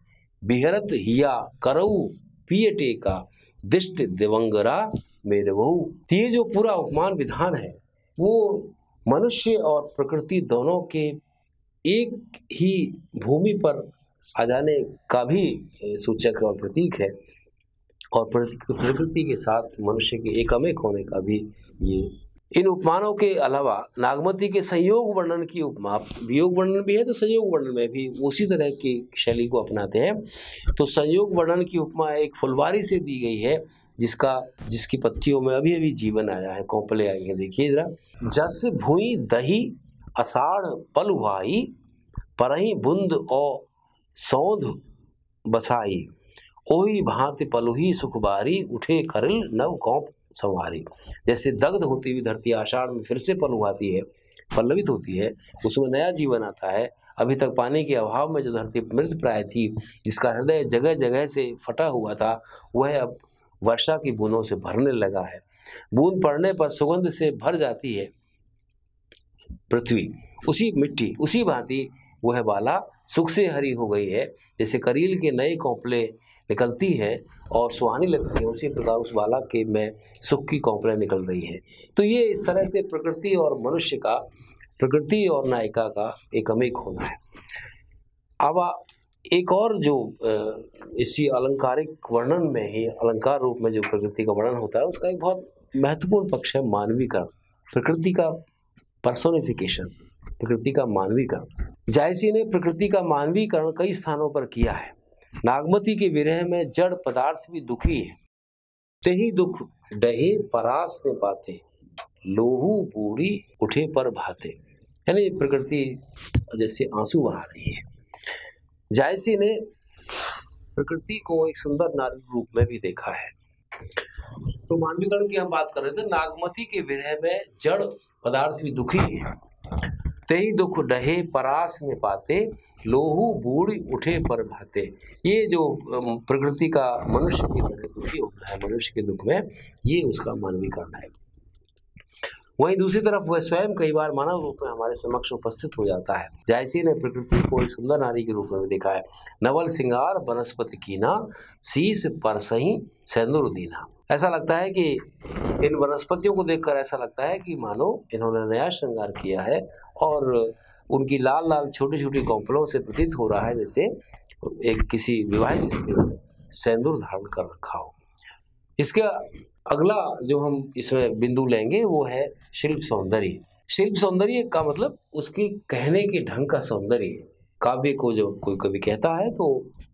बिहरत हिया करऊ पिय टेका, दिष्ट दिवंगरा मेरे बहू। ये जो पूरा उपमान विधान है वो मनुष्य और प्रकृति दोनों के एक ही भूमि पर आ जाने का भी सूचक और प्रतीक है, और प्रकृति के साथ मनुष्य के एकमेक होने का भी ये। इन उपमानों के अलावा नागमती के संयोग वर्णन की उपमा, वियोग वर्णन भी है तो संयोग वर्णन में भी उसी तरह की शैली को अपनाते हैं। तो संयोग वर्णन की उपमा एक फुलवारी से दी गई है जिसकी पत्तियों में अभी अभी जीवन आया है, कोंपले आई है। देखिए जरा, जस भुई दही अषाढ़ पलुहाई, परही बुंद और सौंध बसाई, ओही भांति पलुही सुखबारी, उठे करल नव कौप संवारी। जैसे दग्ध होती हुई धरती आषाढ़ में फिर से पलुहाती है, पल्लवित होती है, उसमें नया जीवन आता है। अभी तक पानी के अभाव में जो धरती मृत प्राय थी, जिसका हृदय जगह जगह से फटा हुआ था, वह अब वर्षा की बूंदों से भरने लगा है। बूंद पड़ने पर सुगंध से भर जाती है पृथ्वी, उसी मिट्टी, उसी भांति वह बाला सुख से हरी हो गई है। जैसे करील के नए कौंपले निकलती है और सुहानी लगती है, उसी प्रकार उस बाला के में सुख की कौंपलें निकल रही हैं। तो ये इस तरह से प्रकृति और मनुष्य का, प्रकृति और नायिका का एकमेक होना है। अब एक और जो इसी अलंकारिक वर्णन में ही, अलंकार रूप में जो प्रकृति का वर्णन होता है, उसका एक बहुत महत्वपूर्ण पक्ष है मानवीकरण, प्रकृति का पर्सोनिफिकेशन, प्रकृति का मानवीकरण। जायसी ने प्रकृति का मानवीकरण कई स्थानों पर किया है। नागमती के विरह में जड़ पदार्थ भी दुखी है। तेही दुख डहे परास में पाते, लोहू बूढ़ी उठे पर भाते। यानी प्रकृति जैसे आंसू बहा रही है। जायसी ने प्रकृति को एक सुंदर नारी रूप में भी देखा है। तो मानवीकरण की हम बात कर रहे थे। नागमती के विरह में जड़ पदार्थ भी दुखी है। तेही दुख डहे परास में पाते, लोहू बूढ़ी उठे पर भाते। ये जो प्रकृति का मनुष्य की तरह दुखी होता है, मनुष्य के दुख में, ये उसका मानवीकरण है। वहीं दूसरी तरफ वह स्वयं कई बार मानव रूप में हमारे समक्ष उपस्थित हो जाता है। जायसी ने प्रकृति को एक सुंदर नारी के रूप में देखा है। नवल सिंगार बनस्पति कीना, शीस परसही सेंदूर दीना। ऐसा लगता है कि इन वनस्पतियों को देखकर ऐसा लगता है कि मानो इन्होंने नया श्रृंगार किया है, और उनकी लाल लाल छोटी छोटी कौंपलों से प्रतीत हो रहा है जैसे एक किसी विवाहित स्त्री ने सेंदूर धारण कर रखा हो। इसका अगला जो हम इसमें बिंदु लेंगे वो है शिल्प सौंदर्य। शिल्प सौंदर्य का मतलब उसकी कहने के ढंग का सौंदर्य। काव्य को जो कोई कवि कहता है तो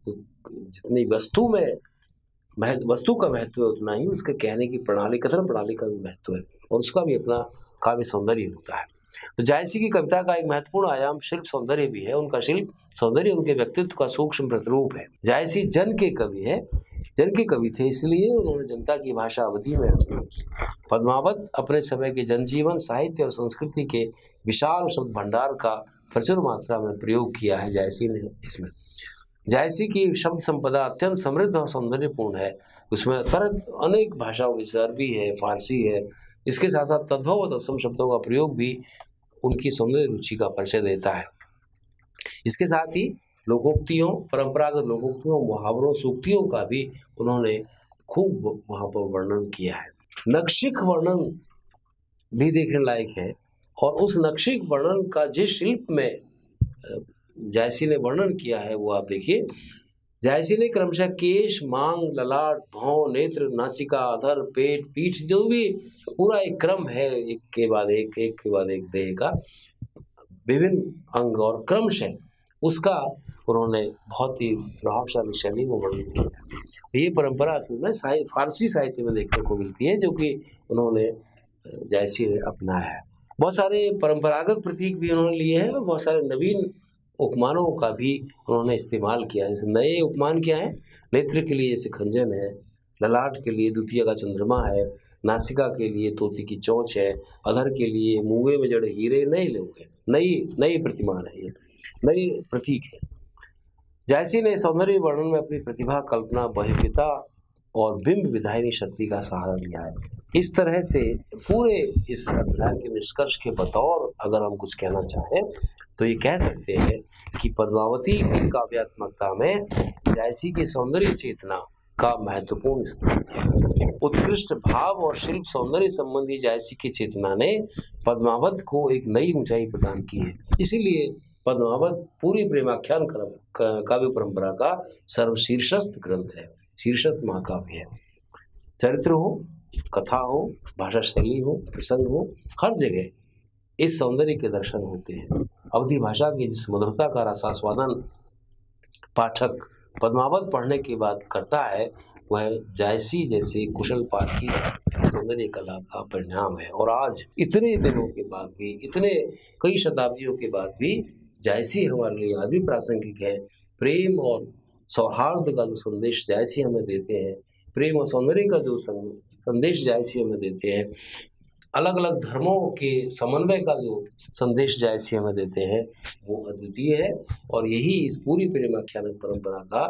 जितनी वस्तु में वस्तु का महत्व है, उतना ही उसके कहने की प्रणाली, कथन प्रणाली का भी महत्व है, और उसका भी अपना काव्य सौंदर्य होता है। तो जायसी की कविता का एक महत्वपूर्ण आयाम शिल्प सौंदर्य भी है। उनका शिल्प सौंदर्य उनके व्यक्तित्व का सूक्ष्म प्रतिरूप है। जायसी जन के कवि है, जन के कवि थे, इसलिए उन्होंने जनता की भाषा अवधि में रचना की। पद्मावत अपने समय के जनजीवन, साहित्य और संस्कृति के विशाल शब्द भंडार का प्रचुर मात्रा में प्रयोग किया है जायसी ने इसमें। जायसी की शब्द संपदा अत्यंत समृद्ध और सौंदर्यपूर्ण है। उसमें अनेक भाषाओं की अरबी है, फारसी है। इसके साथ साथ तद्भव और तत्सम शब्दों का प्रयोग भी उनकी सौंदर्य रुचि का परिचय देता है। इसके साथ ही लोकोक्तियों, परंपरागत लोकोक्तियों, मुहावरों, सूक्तियों का भी उन्होंने खूब वहाँ पर वर्णन किया है। नक्शिक वर्णन भी देखने लायक है, और उस नक्शिक वर्णन का जिस शिल्प में जायसी ने वर्णन किया है वो आप देखिए। जायसी ने क्रमशः केश, मांग, ललाट, भौं, नेत्र, नासिका, अधर, पेट, पीठ, जो भी पूरा एक क्रम है, एक के बाद एक देह का विभिन्न अंग और क्रमशः उसका उन्होंने बहुत ही प्रभावशाली शैली में वर्णन किया। ये परंपरा असल में फारसी साहित्य में देखने को मिलती है, जो कि उन्होंने जायसी ने अपनाया है। बहुत सारे परंपरागत प्रतीक भी उन्होंने लिए हैं और बहुत सारे नवीन उपमानों का भी उन्होंने इस्तेमाल किया है। जैसे नए उपमान क्या है, नेत्र के लिए जैसे खंजन है, ललाट के लिए द्वितीय का चंद्रमा है, नासिका के लिए तोती की चोंच है, अधर के लिए मूंगे में जड़े हीरे नए लोग हैं, नई प्रतिमान है, ये नई प्रतीक है। जायसी ने सौंदर्य वर्णन में अपनी प्रतिभा, कल्पना, बहिर्गता और बिंब विधायनी शक्ति का सहारा लिया है। इस तरह से पूरे इस अध्याय के निष्कर्ष के बतौर अगर हम कुछ कहना चाहें तो ये कह सकते हैं कि पद्मावती की काव्यात्मकता में जायसी की सौंदर्य चेतना का महत्वपूर्ण स्थान है। उत्कृष्ट भाव और शिल्प सौंदर्य संबंधी जायसी की चेतना ने पद्मावत को एक नई ऊंचाई प्रदान की है। इसीलिए पद्मावत पूरी प्रेमाख्यान काव्य परंपरा का सर्वशीर्षस्थ ग्रंथ है, शीर्षस्थ महाकाव्य है। चरित्र हो, कथा हो, भाषा शैली हो, प्रसंग हो, हर जगह इस सौंदर्य के दर्शन होते हैं। अवधी भाषा की जिस मधुरता का रसास्वादन पाठक पद्मावत पढ़ने के बाद करता है, वह जायसी जैसे कुशल पाठी सौंदर्य कला का परिणाम है। और आज इतने दिनों के बाद भी, इतने कई शताब्दियों के बाद भी जायसी हमारे लिए आज भी प्रासंगिक है। प्रेम और सौहार्द का जो संदेश जायसी हमें देते हैं, प्रेम और सौंदर्य का जो संदेश जायसी हमें देते हैं, अलग अलग धर्मों के समन्वय का जो संदेश जायसी हमें देते हैं, वो अद्वितीय है। और यही इस पूरी प्रेमाख्यान परंपरा का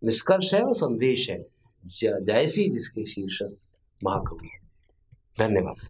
निष्कर्ष है और संदेश है। जायसी जिसके शीर्षस्थ महाकवि है। धन्यवाद।